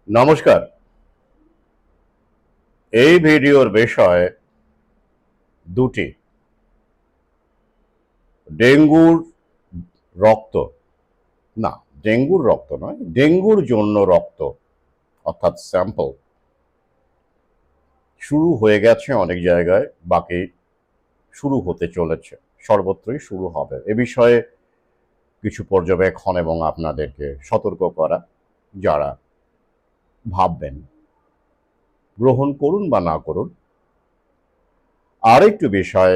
নমস্কার। এই ভিডিওর বিষয় দুটি। ডেঙ্গুর রক্ত, না, ডেঙ্গুর রক্ত নয়, ডেঙ্গুর জন্য রক্ত অর্থাৎ স্যাম্পল শুরু হয়ে গেছে অনেক জায়গায়, বাকি শুরু হতে চলেছে, সর্বত্রই শুরু হবে। এ বিষয়ে কিছু পর্যবেক্ষণ এবং আপনাদেরকে সতর্ক করা, যারা ভাববেন গ্রহণ করুন বা না করুন। আরেকটু বিষয়,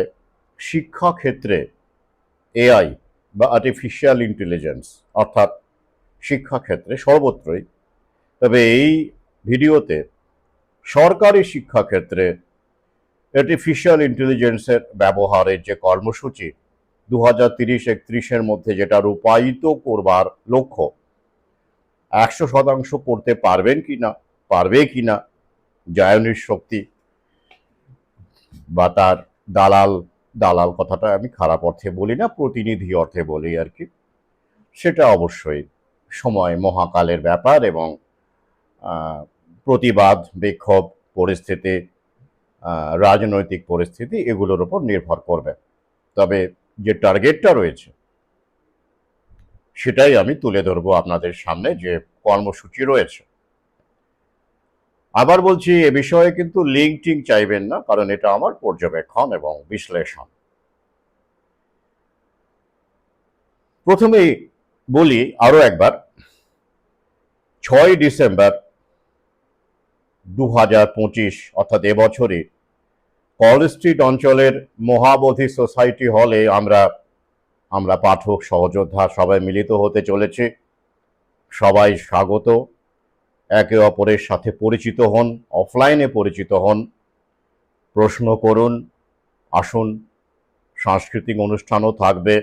শিক্ষাক্ষেত্রে এআই বা আর্টিফিশিয়াল ইন্টেলিজেন্স অর্থাৎ শিক্ষাক্ষেত্রে সর্বত্রই, তবে এই ভিডিওতে সরকারি শিক্ষাক্ষেত্রে আর্টিফিশিয়াল ইন্টেলিজেন্সের ব্যবহারের যে কর্মসূচি 2030-31-এর মধ্যে যেটা রূপায়িত করবার লক্ষ্য, 100% করতে পারবেন কিনা, পারবে কিনা জায়নের শক্তি বা তার দালাল, দালাল কথাটা আমি খারাপ অর্থে বলি না, প্রতিনিধি অর্থে বলি আর কি, সেটা অবশ্যই সময় মহাকালের ব্যাপার এবং প্রতিবাদ, বিক্ষোভ, পরিস্থিতি, রাজনৈতিক পরিস্থিতি এগুলোর উপর নির্ভর করবে। তবে যে টার্গেটটা রয়েছে সেটাই আমি তুলে ধরবো আপনাদের সামনে, যে কর্মসূচি রয়েছে। আবার বলছি, এ বিষয়ে কিন্তু লিঙ্ক টিঙ্ক চাইবেন না, কারণ এটা আমার পর্যবেক্ষণ এবং বিশ্লেষণ। প্রথমেই বলি আরো একবার, 6 ডিসেম্বর 2025 অর্থাৎ এবছরই কল স্ট্রিট অঞ্চলের মহাবোধি সোসাইটি হলে আমরা পাঠক সহযোদ্ধা সবাই মিলিত হতে চলেছি। সবাই স্বাগত। একে অপরের সাথে পরিচিত হন, অফলাইনে পরিচিত হন, প্রশ্ন করুন, আসুন। সাংস্কৃতিক অনুষ্ঠানও থাকবে।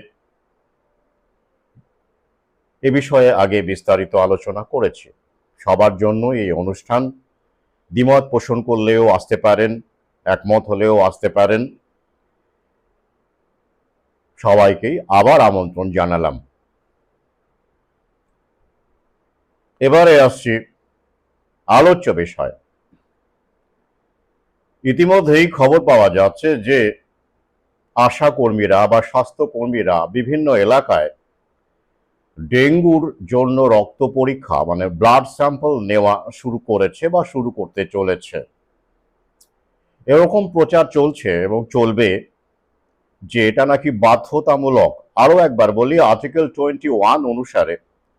এ বিষয়ে আগে বিস্তারিত আলোচনা করেছি। সবার জন্য এই অনুষ্ঠান। দ্বিমত পোষণ করলেও আসতে পারেন, একমত হলেও আসতে পারেন। সবাইকেই আবার আমন্ত্রণ জানালাম। এবারে আসছি আলোচ্য বিষয়। ইতিমধ্যেই খবর পাওয়া যাচ্ছে যে আশা কর্মীরা বা স্বাস্থ্যকর্মীরা বিভিন্ন এলাকায় ডেঙ্গুর জন্য রক্ত পরীক্ষা মানে ব্লাড স্যাম্পল নেওয়া শুরু করেছে বা শুরু করতে চলেছে। এরকম প্রচার চলছে এবং চলবে যে এটা নাকি বাধ্যতামূলক। আরো একবার বলি, আর্টিকেল 21 অনুসারে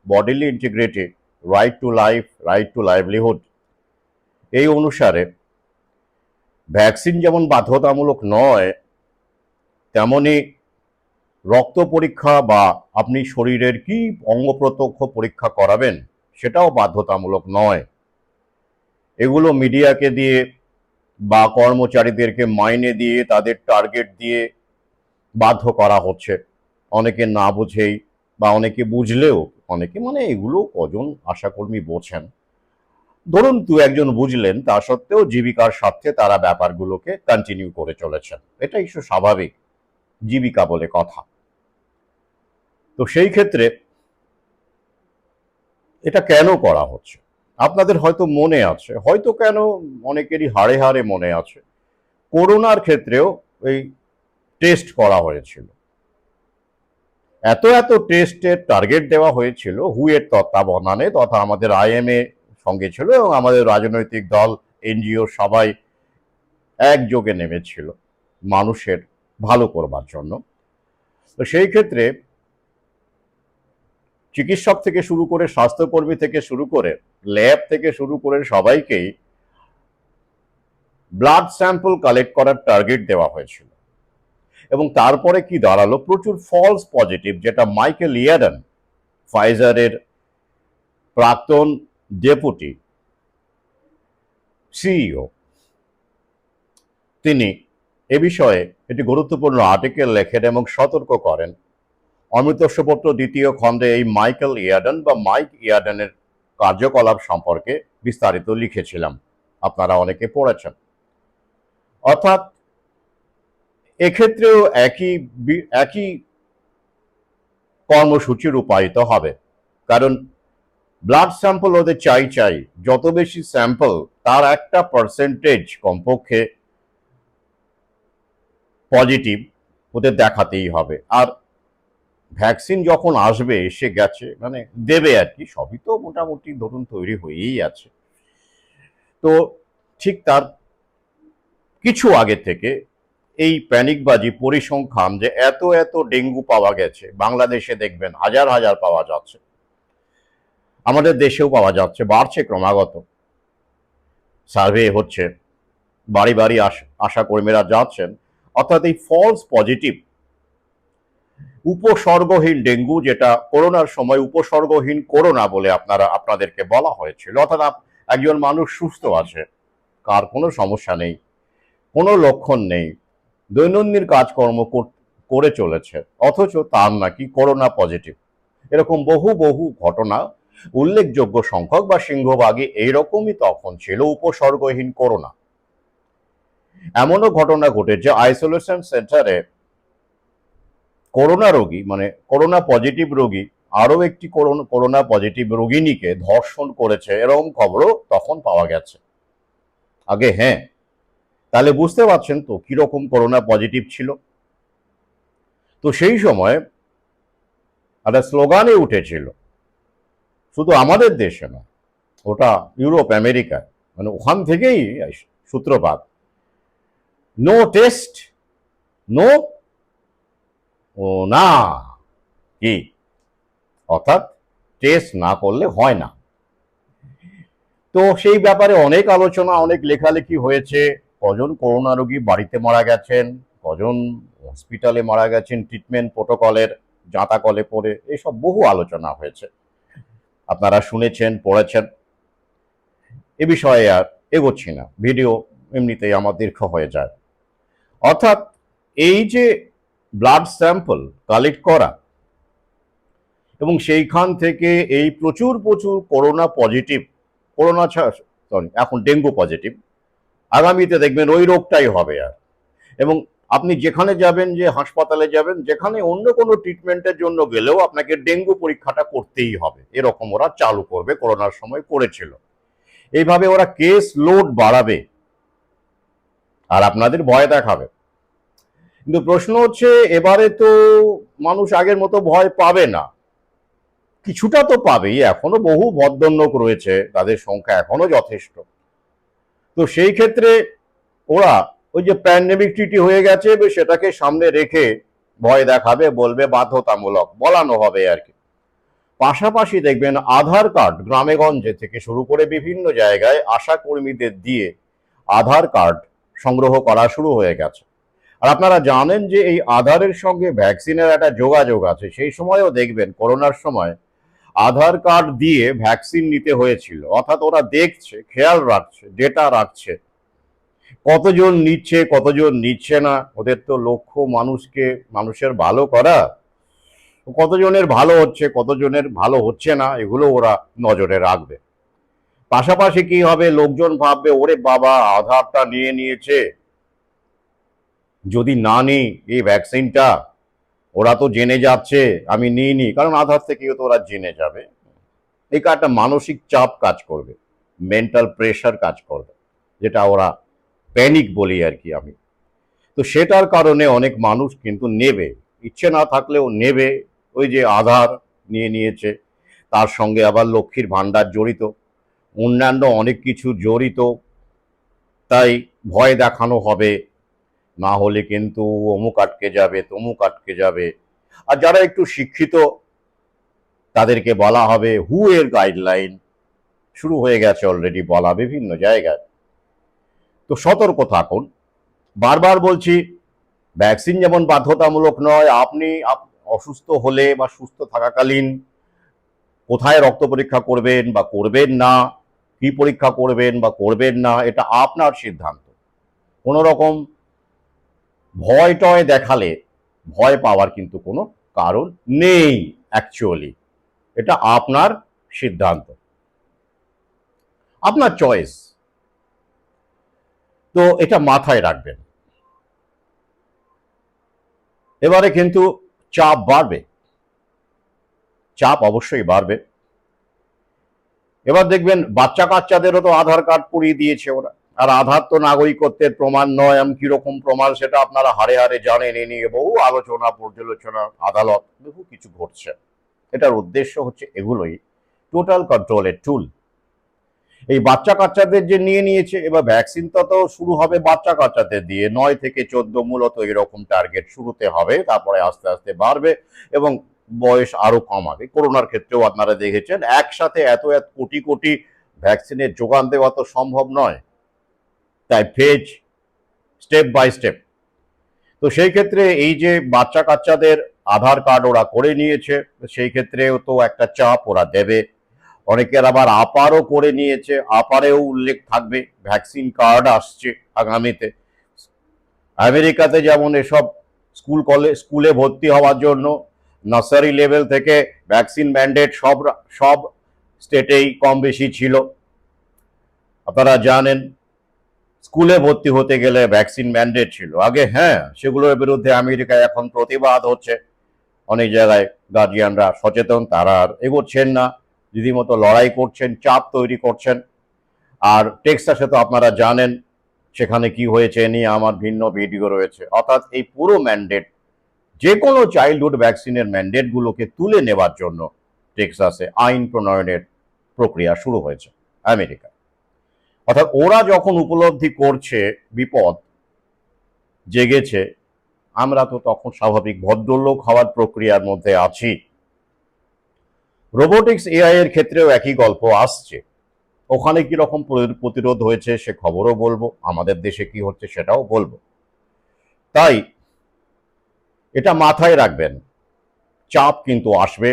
bodily integrity, right to life, right two livelihood, এই অনুসারে ভ্যাকসিন যেমন বাধ্যতামূলক নয়, তেমনি রক্ত পরীক্ষা বা আপনি শরীরের কি অঙ্গ প্রত্যক্ষ পরীক্ষা করাবেন সেটাও বাধ্যতামূলক নয়। এগুলো মিডিয়াকে দিয়ে বা কর্মচারীদেরকে মাইনে দিয়ে, তাদের টার্গেট দিয়ে বাধ্য করা হচ্ছে। অনেকে না বুঝেই বা অনেকে বুঝলেও, অনেকে মানে এগুলো কজন আশাকর্মী বোঝেন, ধরুন দু একজন বুঝলেন, তা সত্ত্বেও জীবিকার স্বার্থে তারা ব্যাপারগুলোকে কন্টিনিউ করে চলেছেন। এটাই স্বাভাবিক, জীবিকা বলে কথা। তো সেই ক্ষেত্রে এটা কেন করা হচ্ছে আপনাদের হয়তো মনে আছে, হয়তো কেন অনেকেরই হাড়ে হাড়ে মনে আছে, করোনার ক্ষেত্রেও এই টেস্ট করা হয়েছিল। এত এত টেস্টের টার্গেট দেওয়া হয়েছিল হু এর তত্ত্বাবধানে, তথা আমাদের আইএমএ সঙ্গে ছিল এবং আমাদের রাজনৈতিক দল, এনজিও সবাই একযোগে নেমেছিল মানুষের ভালো করবার জন্য। তো সেই ক্ষেত্রে চিকিৎসক থেকে শুরু করে, স্বাস্থ্যকর্মী থেকে শুরু করে, ল্যাব থেকে শুরু করে সবাইকেই ব্লাড স্যাম্পল কালেক্ট করার টার্গেট দেওয়া হয়েছিল। এবং তারপরে কি দাঁড়ালো, প্রচুর ফলস পজিটিভ, যেটা মাইকেল ইয়াডান, ফাইজারের প্রাক্তন ডেপুটি সিইও, তিনি এ বিষয়ে একটি গুরুত্বপূর্ণ আর্টিকেল লেখেন এবং সতর্ক করেন। অমৃতস্বপত্র 2য় খণ্ডে এই মাইকেল ইয়াডান বা মাইক ইয়াডানের কার্যকলাপ সম্পর্কে বিস্তারিত লিখেছিলাম, আপনারা অনেকে পড়েছেন। অর্থাৎ এক্ষেত্রেও একই একই কর্মসূচি রূপায়িত হবে। কারণ ব্লাড স্যাম্পল ওদের চাই, যত বেশি স্যাম্পল তার একটা পার্সেন্টেজ কমপক্ষে পজিটিভ ওদের দেখাতেই হবে। আর ভ্যাকসিন যখন আসবে, এসে গেছে, মানে দেবে আর কি, সবই তো মোটামুটি ধরুন তৈরি হয়েই আছে। তো ঠিক তার কিছু আগে থেকে এই প্যানিকবাজি পরিসংখ্যান যে এত এত ডেঙ্গু পাওয়া গেছে, বাংলাদেশে দেখবেন হাজার হাজার পাওয়া যাচ্ছে, আমাদের দেশেও পাওয়া যাচ্ছে, বাড়ছে ক্রমাগত, সার্ভে হচ্ছে, বাড়ি বাড়ি আশা কর্মীরা যাচ্ছেন। অর্থাৎ এই ফলস পজিটিভ উপসর্গহীন ডেঙ্গু, যেটা করোনার সময় উপসর্গহীন করোনা বলে আপনাদেরকে বলা হয়েছিল, অর্থাৎ একজন মানুষ সুস্থ আছে, কার কোনো সমস্যা নেই, কোনো লক্ষণ নেই, দৈনন্দিন কাজকর্ম করে চলেছে, অথচ তার নাকি করোনা পজিটিভ। এরকম বহু বহু ঘটনা, উল্লেখযোগ্য সংখ্যক বা সিংহভাগই এইরকমই তখন ছিল উপসর্গহীন করোনা। এমনও ঘটনা ঘটেছে আইসোলেশন সেন্টারে করোনা রোগী, মানে করোনা পজিটিভ রোগী আরো একটি করোনা পজিটিভ রোগিনীকে ধর্ষণ করেছে, এরকম খবরও তখন পাওয়া গেছে আগে। হ্যাঁ, তাহলে বুঝতে পারছেন তো কিরকম করোনা পজিটিভ ছিল। তো সেই সময় একটা স্লোগানে উঠেছিল, শুধু আমাদের দেশে না, ওটা ইউরোপ আমেরিকা, মানে ওখান থেকেই সূত্রপাত, নো টেস্ট নো ও না, কি অর্থাৎ টেস্ট না করলে হয় না। তো সেই ব্যাপারে অনেক আলোচনা, অনেক লেখালেখি হয়েছে, কজন করোনা রোগী বাড়িতে মারা গেছেন, কজন হসপিটালে মারা গেছেন ট্রিটমেন্ট প্রোটোকলের জাঁতাকলে পড়ে, এসব বহু আলোচনা হয়েছে, আপনারা শুনেছেন, পড়েছেন। এ বিষয়ে আর এগোচ্ছি না, ভিডিও এমনিতেই আমার দীর্ঘ হয়ে যায়। অর্থাৎ এই যে ব্লাড স্যাম্পল কালেক্ট করা এবং সেইখান থেকে এই প্রচুর প্রচুর করোনা পজিটিভ, করোনা সরি এখন ডেঙ্গু পজিটিভ, আগামীতে দেখবেন ওই রোগটাই হবে। আর এবং আপনি যেখানে যাবেন, যে হাসপাতালে যাবেন, যেখানে অন্য কোনো ট্রিটমেন্টের জন্য গেলেও আপনাকে ডেঙ্গু পরীক্ষাটা করতেই হবে, এরকম ওরা চালু করবে, করোনার সময় করেছিল। এইভাবে ওরা কেস লোড বাড়াবে আর আপনাদের ভয় দেখাবে। কিন্তু প্রশ্ন হচ্ছে, এবারে তো মানুষ আগের মতো ভয় পাবে না, কিছুটা তো পাবেই, এখনো বহু ভদ্রলোক রয়েছে, তাদের সংখ্যা এখনো যথেষ্ট। তো সেই ক্ষেত্রে ওরা ওই যে প্যান্ডেমিক ট্রিটি হয়ে গেছে, সেটাকে সামনে রেখে ভয় দেখাবে, বলবে বাধ্যতামূলক, বলানো হবে আর কি। পাশাপাশি দেখবেন আধার কার্ড গ্রামে গঞ্জে থেকে শুরু করে বিভিন্ন জায়গায় আশা কর্মীদের দিয়ে আধার কার্ড সংগ্রহ করা শুরু হয়ে গেছে। আর আপনারা জানেন যে এই আধারের সঙ্গে ভ্যাকসিনের একটা যোগাযোগ আছে। সেই সময়ও দেখবেন করোনার সময় আধার কার্ড দিয়ে ভ্যাকসিন নিতে হয়েছিল, অর্থাৎ ওরা দেখছে, খেয়াল রাখছে, ডেটা রাখছে, কতজন নিচ্ছে কতজন নিচ্ছে না, ওদের তো লক্ষ্য মানুষের ভালো করা, কতজনের ভালো হচ্ছে কতজনের ভালো হচ্ছে না, এগুলো ওরা নজরে রাখবে। পাশাপাশি কি হবে, লোকজন ভাববে ওরে বাবা আধারটা নিয়ে নিয়েছে, যদি না নিই এই ভ্যাকসিনটা, ওরা তো জেনে যাচ্ছে আমি নিইনি, কারণ আধার থেকেও তো ওরা জেনে যাবে। এই একটা মানসিক চাপ কাজ করবে, মেন্টাল প্রেশার কাজ করবে, যেটা ওরা প্যানিক বলি আর কি আমি। তো সেটার কারণে অনেক মানুষ কিন্তু নেবে, ইচ্ছে না থাকলেও নেবে। ওই যে আধার নিয়ে নিয়েছে, তার সঙ্গে আবার লক্ষ্মীর ভাণ্ডার জড়িত, অন্যান্য অনেক কিছু জড়িত, তাই ভয় দেখানো হবে, না হলে কিন্তু অমুক আটকে যাবে, তমুক আটকে যাবে। আর যারা একটু শিক্ষিত তাদেরকে বলা হবে হু এর গাইডলাইন শুরু হয়ে গেছে অলরেডি বলা বিভিন্ন জায়গায়। তো সতর্ক থাকুন, বারবার বলছি, ভ্যাকসিন যেমন বাধ্যতামূলক নয়, আপনি অসুস্থ হলে বা সুস্থ থাকাকালীন কোথায় রক্ত পরীক্ষা করবেন বা করবেন না, কি পরীক্ষা করবেন বা করবেন না, এটা আপনার সিদ্ধান্ত। কোনো রকম ভয় টয় দেখালে ভয় পাওয়ার কিন্তু কোনো কারণ নেই অ্যাকচুয়ালি, এটা আপনার সিদ্ধান্ত, আপনার চয়েস। তো এটা মাথায় রাখবেন। এবারে কিন্তু চাপ বাড়বে, চাপ অবশ্যই বাড়বে। এবার দেখবেন বাচ্চা কাচ্চাদেরও তো আধার কার্ড করিয়ে দিয়েছে ওরা। আর আধার তো নাগরিকত্বের প্রমাণ নয়, আমি কিরকম প্রমাণ সেটা আপনারা হারে হারে জানেন। এ নিয়ে বহু আলোচনা পর্যালোচনা, আদালত, বহু কিছু ঘটছে। এটার উদ্দেশ্য হচ্ছে এগুলোই টোটাল কন্ট্রোলের টুল। এই বাচ্চা কাচ্চাদের যে নিয়ে নিয়েছে, এবার ভ্যাকসিন তো শুরু হবে বাচ্চা কাচ্চাদের দিয়ে, 9 থেকে 14 মূলত এরকম টার্গেট শুরুতে হবে, তারপরে আস্তে আস্তে বাড়বে এবং বয়স আরো কমাবে। করোনার ক্ষেত্রেও আপনারা দেখেছেন একসাথে এত এত কোটি কোটি ভ্যাকসিনের যোগান দেওয়া তো সম্ভব নয়, তাই ফেজ, স্টেপ বাই স্টেপ। তো সেই ক্ষেত্রে এই যে বাচ্চা কাচ্চাদের আধার কার্ড ওরা করে নিয়েছে, সেই ক্ষেত্রেও তো একটা চাপ ওরা দেবে। অনেকের আবার আপারও করে নিয়েছে, আপারেও উল্লেখ থাকবে, ভ্যাকসিন কার্ড আসছে আগামীতে। আমেরিকাতে যেমন এসব স্কুলে ভর্তি হওয়ার জন্য নার্সারি লেভেল থেকে ভ্যাকসিন ম্যান্ডেট সব সব স্টেটেই কম বেশি ছিল, আপনারা জানেন। স্কুলে ভর্তি হতে গেলে ভ্যাকসিন ম্যান্ডেট ছিল আগে। হ্যাঁ, সেগুলোর বিরুদ্ধে আমেরিকায় এখন প্রতিবাদ হচ্ছে। অনেক জায়গায় গার্জিয়ানরা সচেতন, তারা আর এগোচ্ছেন না, রীতিমতো লড়াই করছেন, চাপ তৈরি করছেন। আর টেক্সাসে তো আপনারা জানেন সেখানে কি হয়েছে নিয়ে আমার ভিন্ন ভিডিও রয়েছে। অর্থাৎ এই পুরো ম্যান্ডেট, যে কোনো চাইল্ডহুড ভ্যাকসিনের ম্যান্ডেটগুলোকে তুলে নেওয়ার জন্য টেক্সাসে আইন প্রণয়নের প্রক্রিয়া শুরু হয়েছে আমেরিকা। অর্থাৎ ওরা যখন উপলব্ধি করছে বিপদ জেগেছে, আমরা তো তখন স্বাভাবিক ভদ্রলোক হওয়ার প্রক্রিয়ার মধ্যে আছি। রোবোটিক্স এআই এর ক্ষেত্রেও একই গল্প আসছে। ওখানে কি রকম প্রতিরোধ হয়েছে সে খবরও বলবো, আমাদের দেশে কি হচ্ছে সেটাও বলবো। তাই এটা মাথায় রাখবেন, চাপ কিন্তু আসবে,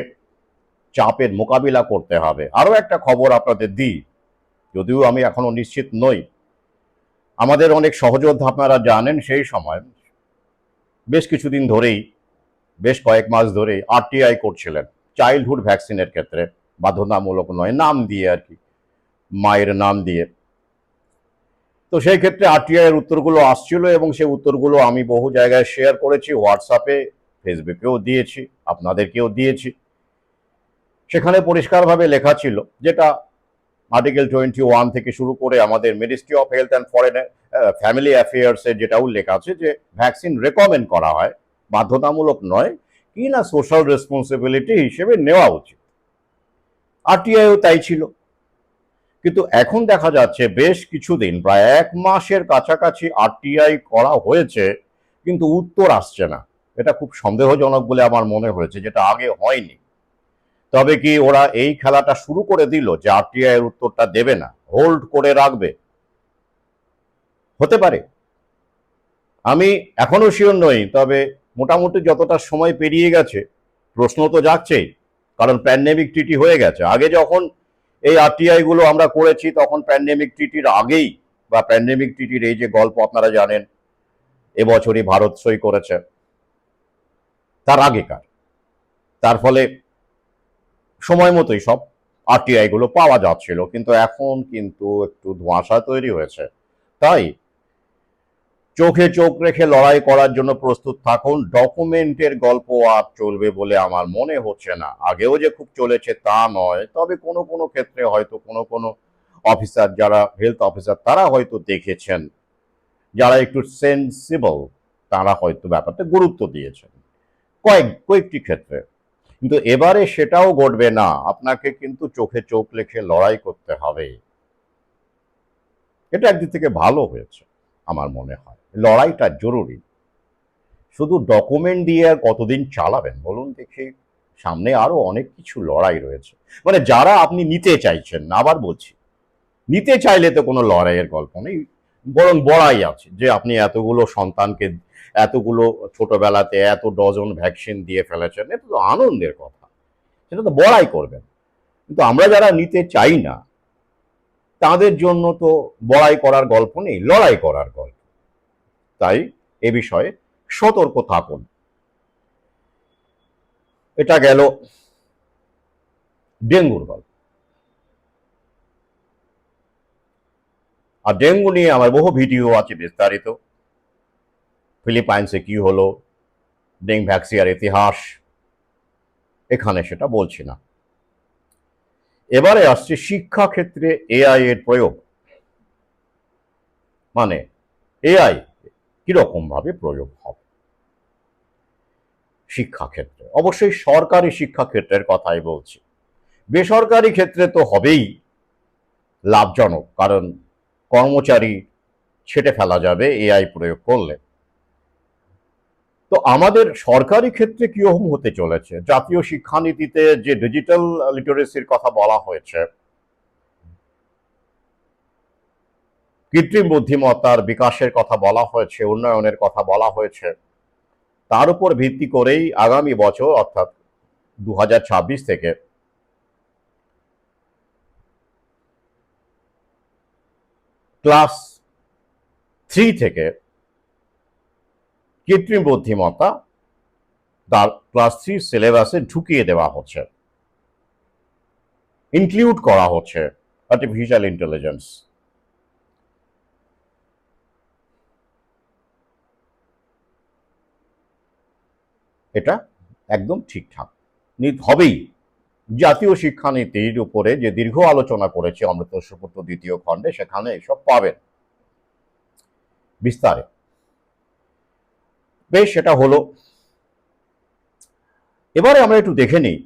চাপের মোকাবিলা করতে হবে। আরো একটা খবর আপনাদের দিই, যদিও আমি এখনো নিশ্চিত নই। আমাদের অনেক সহযোদ্ধা আপনারা জানেন সেই সময় বেশ কিছুদিন ধরেই, বেশ কয়েক মাস ধরেই আরটিআই করছিলেন চাইল্ডহুড ভ্যাকসিনের ক্ষেত্রে, বাধ্যতামূলক নয়, নাম দিয়ে আর কি, মায়ের নাম দিয়ে। তো সেই ক্ষেত্রে আরটিআই এর উত্তরগুলো আসছিল এবং সেই উত্তরগুলো আমি বহু জায়গায় শেয়ার করেছি, হোয়াটসঅ্যাপে, ফেসবুকেও দিয়েছি, আপনাদেরকেও দিয়েছি। সেখানে পরিষ্কারভাবে লেখা ছিল, যেটা আর্টিকেল 21 থেকে শুরু করে আমাদের ministry of health and foreign family অ্যাফেয়ার্সে যেটা উল্লেখ আছে, যে ভ্যাকসিন রেকমেন্ড করা হয়, বাধ্যতামূলক নয়, কি না সোশ্যাল রেসপন্সিবিলিটি হিসেবে নেওয়া উচিত। আরটিআইও তাই ছিল। কিন্তু এখন দেখা যাচ্ছে বেশ কিছুদিন, প্রায় 1 মাসের কাছাকাছি আরটিআই করা হয়েছে, কিন্তু উত্তর আসছে না। এটা খুব সন্দেহজনক বলে আমার মনে হয়েছে, যেটা আগে হয়নি। তবে কি ওরা এই খেলাটা শুরু করে দিল যে আরটিআই এর উত্তরটা দেবে না, হোল্ড করে রাখবে? হতে পারে, আমি এখনো শিওর নই। তবে মোটামুটি যতটা সময় পেরিয়ে গেছে, প্রশ্ন তো জাগছেই, কারণ প্যান্ডেমিক ট্রিটি হয়ে গেছে। আগে যখন এই আরটিআই গুলো আমরা করেছি, তখন প্যান্ডেমিক ট্রিটির আগেই, বা প্যান্ডেমিক ট্রিটির এই যে গল্প আপনারা জানেন, এবছরই ভারত সই করেছে, তার আগেকার। তার ফলে সময় মতোই সব আরটিআই গুলো পাওয়া যাচ্ছিল, কিন্তু এখন কিন্তু একটু ধোঁয়াশা তৈরি হয়েছে। তাই চোখে চোখ রেখে লড়াই করার জন্য প্রস্তুত থাকুন। ডকুমেন্টের গল্প আর চলবে বলে আমার মনে হচ্ছে না। আগেও যে খুব চলেছে তা নয়, তবে কোনো কোনো ক্ষেত্রে হয়তো কোনো কোনো অফিসার, যারা হেলথ অফিসার, তারা হয়তো দেখেছেন, যারা একটু সেন্সিবল, তারা হয়তো ব্যাপারটা গুরুত্ব দিয়েছেন কয়েকটি ক্ষেত্রে। কিন্তু এবারে সেটাও ঘটবে না, আপনাকে কিন্তু চোখে চোখ রেখে লড়াই করতে হবে। এটা একদিক থেকে ভালো হয়েছে আমার মনে হয়, লড়াইটা জরুরি। শুধু ডকুমেন্ট দিয়ে আর কতদিন চালাবেন বলুন দেখি? সামনে আরো অনেক কিছু লড়াই রয়েছে, মানে যারা আপনি নিতে চাইছেন না। আবার বলছি, নিতে চাইলে তো কোনো লড়াইয়ের গল্প নেই, বরং বড়াই আছে, যে আপনি এতগুলো সন্তানকে, এতগুলো ছোটবেলাতে এত ডজন ভ্যাকসিন দিয়ে ফেলেছেন, এটা তো আনন্দের কথা, সেটা তো বড়াই করবেন। কিন্তু আমরা যারা নিতে চাই না, তাদের জন্য তো বড়াই করার গল্প নেই, লড়াই করার গল্প। তাই এ বিষয়ে সতর্ক থাকুন। এটা গেল ডেঙ্গুর গল্প। আর ডেঙ্গু নিয়ে আমার বহু ভিডিও আছে বিস্তারিত, ফিলিপাইন্সে কি হলো, ডেঙ্গু ভ্যাকসিয়ার ইতিহাস, এখানে সেটা বলছি না। এবারে আসছে শিক্ষাক্ষেত্রে এআই এর প্রয়োগ, মানে এআই কিরকম ভাবে প্রয়োগ হবে শিক্ষাক্ষেত্রে। অবশ্যই সরকারি শিক্ষাক্ষেত্রের কথাই বলছি, বেসরকারি ক্ষেত্রে তো হবেই লাভজনক, কারণ কর্মচারী ছেঁটে ফেলা যাবে এআই প্রয়োগ করলে। তো আমাদের সরকারি ক্ষেত্রে কিরকম হতে চলেছে? জাতীয় শিক্ষানীতিতে যে ডিজিটাল লিটারেসির কথা বলা হয়েছে, কৃত্রিম বুদ্ধিমত্তার বিকাশের কথা বলা হয়েছে, উন্নয়নের কথা বলা হয়েছে, তার উপর ভিত্তি করেই আগামী বছর অর্থাৎ 2026 থেকে ক্লাস 3 থেকে কৃত্রিম বুদ্ধিমত্তা তার ক্লাস 3 সিলেবাসে ঢুকিয়ে দেওয়া হচ্ছে, ইনক্লুড করা হচ্ছে আর্টিফিশিয়াল ইন্টেলিজেন্স। এটা একদম ঠিকঠাক হবেই। জাতীয় শিক্ষানীতির উপরে যে দীর্ঘ আলোচনা করেছে অমৃত সুপুত্র দ্বিতীয় খণ্ডে, সেখানে এসব পাবেন বিস্তারে। বেশ, সেটা হলো। এবারে আমরা একটু দেখে নিই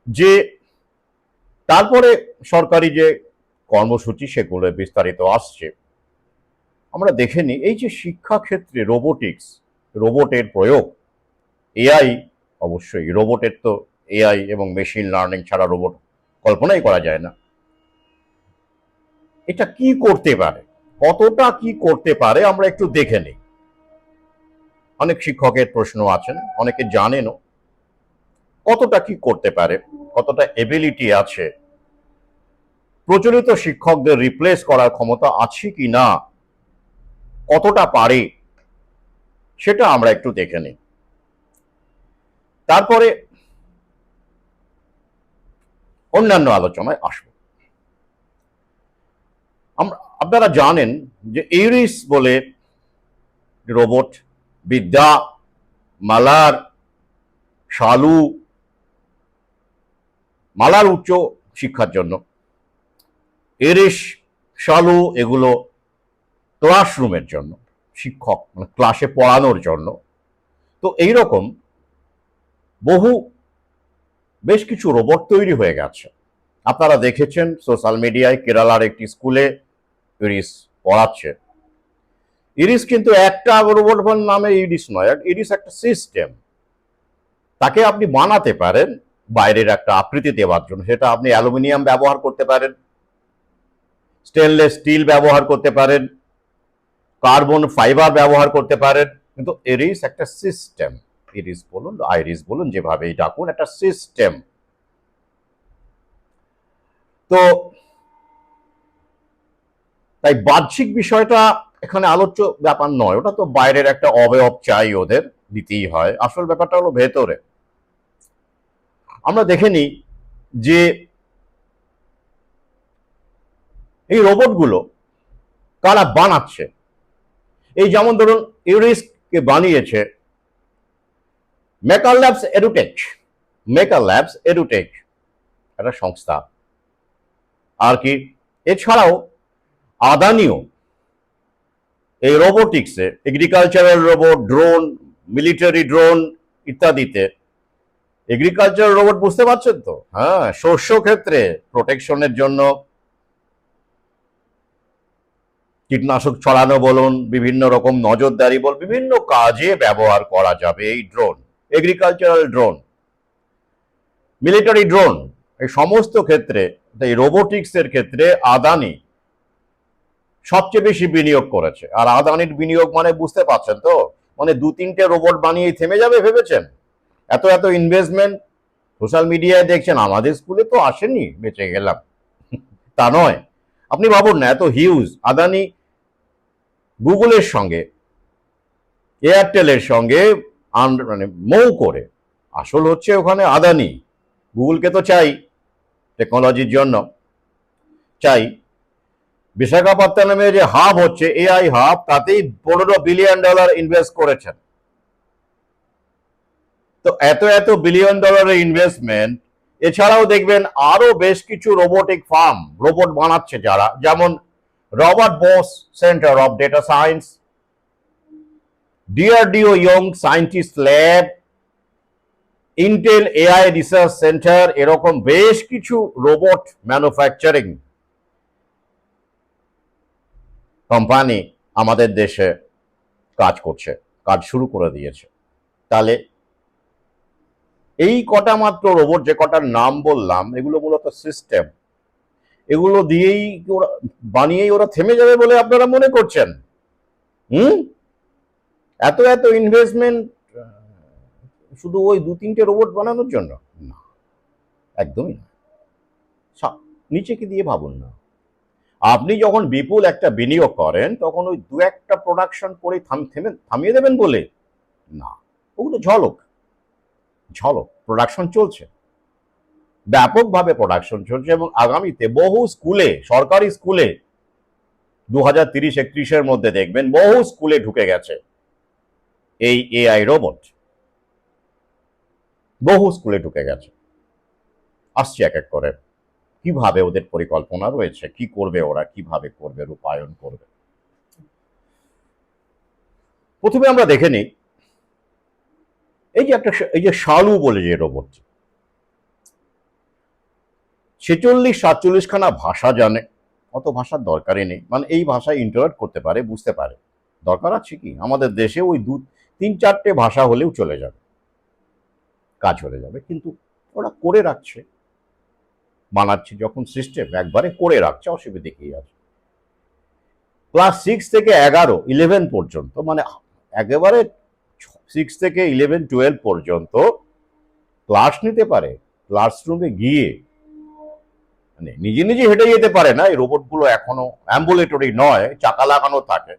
যে তারপরে সরকারি যে কর্মসূচি সেগুলো বিস্তারিত আসছে। আমরা দেখে নিই এই যে শিক্ষাক্ষেত্রে রোবোটিক্স, রোবটের প্রয়োগ, এআই, অবশ্যই রোবটের তো এআই এবং মেশিন লার্নিং ছাড়া রোবট কল্পনাই করা যায় না। এটা কি করতে পারে, কতটা কি করতে পারে আমরা একটু দেখে নিই। অনেক শিক্ষকের প্রশ্ন আছেন, অনেকে জানেনও কতটা কি করতে পারে, কতটা এবিলিটি আছে, প্রচলিত শিক্ষকদের রিপ্লেস করার ক্ষমতা আছে কি না, কতটা পারে, সেটা আমরা একটু দেখে নিই। তারপরে অন্যান্য আলোচনায় আসব। আপনারা জানেন যে ইরিস বলে রোবট, বিদ্যা, মালার, শালু, মালার উচ্চ শিক্ষার জন্য, ইরিস, শালু এগুলো ক্লাসরুমের জন্য, শিক্ষক মানে ক্লাসে পড়ানোর জন্য। তো এইরকম বেশ কিছু রোবট তৈরি হয়ে গেছে। আপনারা দেখেছেন সোশ্যাল মিডিয়ায় কেরালার একটি স্কুলে ইরিস পড়াচ্ছে। ইরিস কিন্তু একটা রোবট নামে ইরিস নয়, ইরিস একটা সিস্টেম। তাকে আপনি বানাতে পারেন বাইরের একটা আকৃতি দেওয়ার জন্য, সেটা আপনি অ্যালুমিনিয়াম ব্যবহার করতে পারেন, স্টেনলেস স্টিল ব্যবহার করতে পারেন, কার্বন ফাইবার ব্যবহার করতে পারেন, কিন্তু ইরিস একটা সিস্টেম। ইরিস বলুন, আইরিস বলুন, যেভাবেই ডাকুন, একটা সিস্টেম। তো তাই বাহ্যিক বিষয়টা এখানে আলোচ্য ব্যাপার নয়, ওটা তো বাইরের একটা অবয়ব চাই, ওদের দিতেই হয়। আসল ব্যাপারটা হলো ভেতরে। আমরা দেখে নিই যে এই রোবটগুলো কারা বানাচ্ছে। এই যেমন ধরুন ইউরিসকে বানিয়েছে Maker Labs Edutech, Maker Labs Edutech একটা সংস্থা। আর কি, এছাড়াও আদানিও এই রোবোটিক্সে, agricultural robot, drone, military drone ইত্যাদিতে, এগ্রিকালচারাল রোবট বুঝতে পারছেন তো, হ্যাঁ, শস্য ক্ষেত্রে প্রোটেকশনের জন্য কীটনাশক ছড়ানো বলুন, বিভিন্ন রকম নজরদারি বলুন, বিভিন্ন কাজে ব্যবহার করা যাবে এই drone, agricultural drone, military drone, এই সমস্ত ক্ষেত্রে। এই রোবোটিক্সের ক্ষেত্রে আদানি সবচেয়ে বেশি বিনিয়োগ করেছে। আর আদানির বিনিয়োগ মানে বুঝতে পারছেন তো, মানে 2-3টে রোবট বানিয়ে থেমে যাবে ভেবেছেন? এত এত ইনভেস্টমেন্ট সোশ্যাল মিডিয়ায় দেখছেন, আমাদের স্কুলে তো আসেনি, বেঁচে গেলাম, তা নয়। আপনি ভাবুন না, এত হিউজ। আদানি গুগলের সঙ্গে, এয়ারটেলের সঙ্গে মানে মৌ করে, আসল হচ্ছে ওখানে আদানি। গুগলকে তো চাই টেকনোলজির জন্য, চাই। বিশাখাপত্তনমে যে হাব হচ্ছে এআই হাব, তাতেই $15 বিলিয়ন ইনভেস্ট করেছেন। তো এত এত বিলিয়ন ডলারের ইনভেস্টমেন্ট এছাড়াও দেখবেন আরো বেশ কিছু রোবোটিক ফার্ম রোবট বানাচ্ছে যারা, যেমন Robert Bose centre of data science, DRDO young scientist lab, Intel AI research centre, এরকম বেশ কিছু রোবট ম্যানুফ্যাকচারিং কোম্পানি আমাদের দেশে কাজ করছে, কাজ শুরু করে দিয়েছে। তাহলে এই কটা মাত্র রোবট, যে কটার নাম বললাম, এগুলো মূলত সিস্টেম। এগুলো দিয়েই ওরা বানিয়েই ওরা থেমে যাবে বলে আপনারা মনে করছেন? হুম, এত এত ইনভেস্টমেন্ট শুধু ওই 2-3টে রোবট বানানোর জন্য? না, একদমই না। নিচেকে দিয়ে ভাবুন না, আপনি যখন বিপুল একটা বিনিয়োগ করেন তখন ওই 2-একটা প্রোডাকশন করে থামিয়ে দেবেন বলে না, ওগুলো ঝলক ঝলক। প্রোডাকশন চলছে, ব্যাপকভাবে প্রোডাকশন চলছে, এবং আগামীতে বহু স্কুলে, সরকারি স্কুলে 2030-31-এর মধ্যে দেখবেন বহু স্কুলে ঢুকে গেছে এই এআই রোবট, বহু স্কুলে ঢুকে গেছে। আসছে এক এক করে, কিভাবে ওদের পরিকল্পনা রয়েছে, কি করবে ওরা, কিভাবে করবে, রূপায়ণ করবে। প্রথমে আমরা দেখে নিই এই যে শালু বলে যে রোবট, 46-47 খানা ভাষা জানে। অত ভাষার দরকারই নেই, মানে এই ভাষায় ইন্টারাক্ট করতে পারে, বুঝতে পারে। দরকার আছে কি? আমাদের দেশে ওই 2-3-4টে ভাষা হলেও চলে যাবে, কাজ হয়ে যাবে। কিন্তু ওরা করে রাখছে, বানাচ্ছে যখন সিস্টেম, একবারে করে রাখছে, অসুবিধে কি আছে? ক্লাস 6 থেকে 11 পর্যন্ত, মানে একেবারে 6 থেকে 11-12 পর্যন্ত ক্লাস নিতে পারে, ক্লাসরুমে গিয়ে, মানে নিজে নিজে হেঁটে যেতে পারে না। এই রোবটগুলো এখনো অ্যাম্বুলেটরি নয়, চাকা লাগানো থাকে।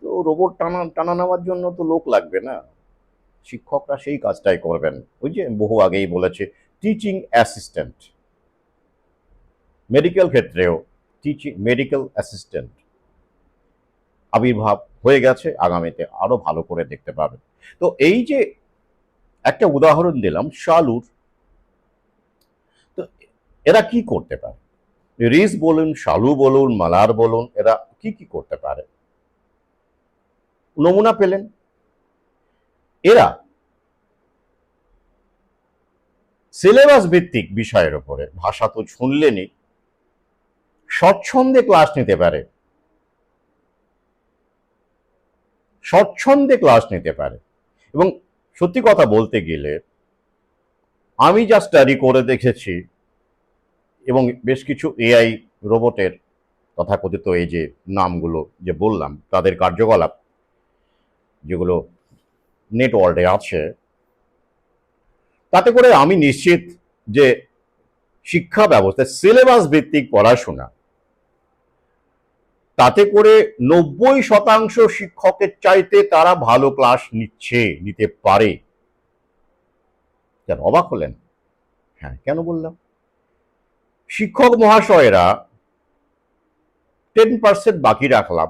তো রোবট টানা নেওয়ার জন্য তো লোক লাগবে না, শিক্ষকরা সেই কাজটাই করবেন। ওই যে বহু আগেই বলেছে, টিচিং অ্যাসিস্ট্যান্ট। মেডিকেল ক্ষেত্রেও মেডিকেল অ্যাসিস্ট্যান্ট আবির্ভাব হয়ে গেছে, আগামীতে আরো ভালো করে দেখতে পাবে। তো এই যে একটা উদাহরণ দিলাম শালুর, তো এরা কি করতে পারে? রিস বলুন, শালু বলুন, মালার বলুন, এরা কি কি করতে পারে? নমুনা পেলেন। এরা সিলেবাস ভিত্তিক বিষয়ের উপরে, ভাষা তো শুনলেনই, স্বচ্ছন্দে ক্লাস নিতে পারে, স্বচ্ছন্দে ক্লাস নিতে পারে। এবং সত্যি কথা বলতে গেলে আমি যা স্টাডি করে দেখেছি, এবং বেশ কিছু এআই রোবটের তথাকথিত এই যে নামগুলো যে বললাম, তাদের কার্যকলাপ যেগুলো নেট ওয়ার্ল্ডে আছে, তাতে করে আমি নিশ্চিত যে শিক্ষা ব্যবস্থা সিলেবাস ভিত্তিক পড়াশোনা, তাতে করে 90% শিক্ষকের চাইতে তারা ভালো ক্লাস নিতে পারে। কেন অবাক হলেন? হ্যাঁ, কেন বললাম? শিক্ষক মহাশয়েরা 10% বাকি রাখলাম,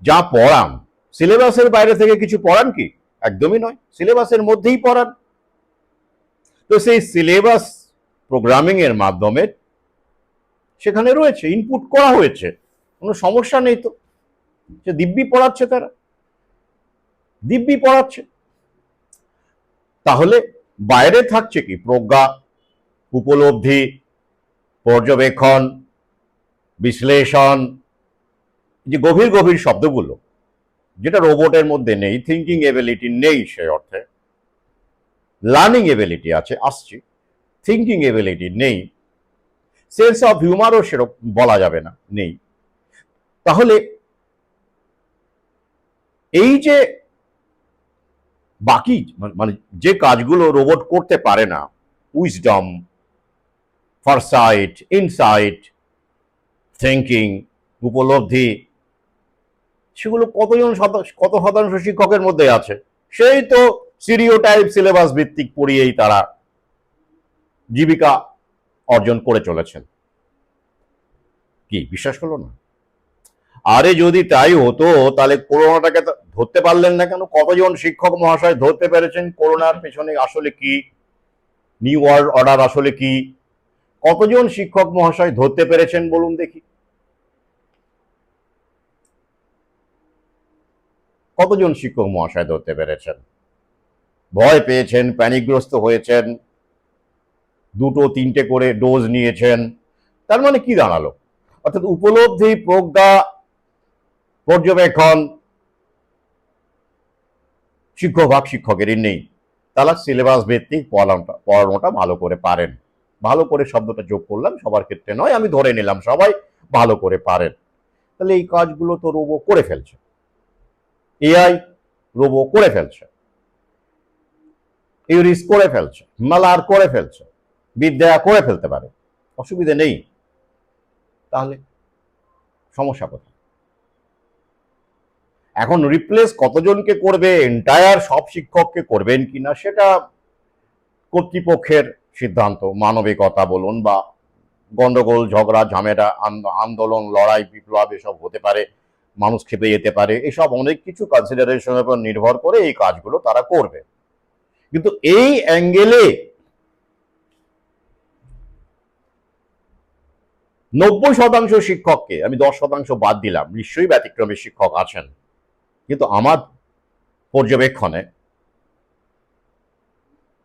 যা পড়ান সিলেবাসের বাইরে থেকে কিছু পড়ান কি? একদমই নয়, সিলেবাসের মধ্যেই পড়ান। তো সেই সিলেবাস প্রোগ্রামিং এর মাধ্যমে সেখানে রয়েছে, ইনপুট করা হয়েছে, কোনো সমস্যা নেই। তো সে দিব্যি পড়াচ্ছে, তারা দিব্যি পড়াচ্ছে। তাহলে বাইরে থাকছে কি? প্রজ্ঞা, উপলব্ধি, পর্যবেক্ষণ, বিশ্লেষণ, যে গভীর গভীর শব্দগুলো, যেটা রোবটের মধ্যে নেই। থিঙ্কিং এবিলিটি নেই সে অর্থে, লার্নিং এবিলিটি আছে, আসছি, থিঙ্কিং এবিলিটি নেই, সেন্স অফ হিউমারও সেরকম বলা যাবে না, নেই। তাহলে এই যে বাকি, মানে যে কাজগুলো রোবট করতে পারে না, উইজডম, ফরসাইট, ইনসাইট, থিঙ্কিং, উপলব্ধি, সেগুলো কত শতাংশ শিক্ষকের মধ্যে আছে? সেই তো স্টিরিওটাইপ সিলেবাস ভিত্তিক পড়িয়েই তারা জীবিকা অর্জন করে চলেছেন। কি বিশ্বাস করলো না? আরে যদি তাই হতো, তাহলে করোনাটাকে ধরতে পারলেন না কেন? কতজন শিক্ষক মহাশয় ধরতে পেরেছেন করোনার পেছনে আসলে কি নিউ ওয়ার্ল্ড অর্ডার আসলে কি, কতজন শিক্ষক মহাশয় ধরতে পেরেছেন বলুন দেখি? কতজন শিক্ষক মহাশয় ধরতে পেরেছেন? ভয় পেয়েছেন, প্যানিকগ্রস্ত হয়েছেন, দুটো তিনটে করে ডোজ নিয়েছেন, তার মানে কি দাঁড়ালো? অর্থাৎ উপলব্ধি, প্রজ্ঞা, পর্যবেক্ষণ শিক্ষকেরই নেই। তারা সিলেবাস ভিত্তিক পড়ানোটা ভালো করে পারেন। ভালো করে শব্দটা যোগ করলাম, সবার ক্ষেত্রে নয়, আমি ধরে নিলাম সবাই ভালো করে পারেন। তাহলে এই কাজগুলো তো রোবো করে ফেলছে, এআই রোবো করে ফেলছে, ইউরিস করে ফেলছে, মালার করে ফেলছে, বিদ্যা করে ফেলতে পারে, অসুবিধে নেই। তাহলে সমস্যা কোথায়? এখন রিপ্লেস কতজনকে করবে, এন্টায়ার সব শিক্ষককে করবেন কিনা সেটা কর্তৃপক্ষের সিদ্ধান্ত। মানবিকতা বলুন বা গন্ডগোল, ঝগড়া, ঝামেলা, আন্দোলন, লড়াই, বিপ্লব এসব হতে পারে, মানুষ খেপে যেতে পারে, এসব অনেক কিছু কনসিডারেশনের উপর নির্ভর করে এই কাজগুলো তারা করবে। কিন্তু এই অ্যাঙ্গেলে 90% শিক্ষককে, আমি 10% বাদ দিলাম, নিশ্চয়ই ব্যতিক্রমী শিক্ষক আছেন, কিন্তু আমার পর্যবেক্ষণে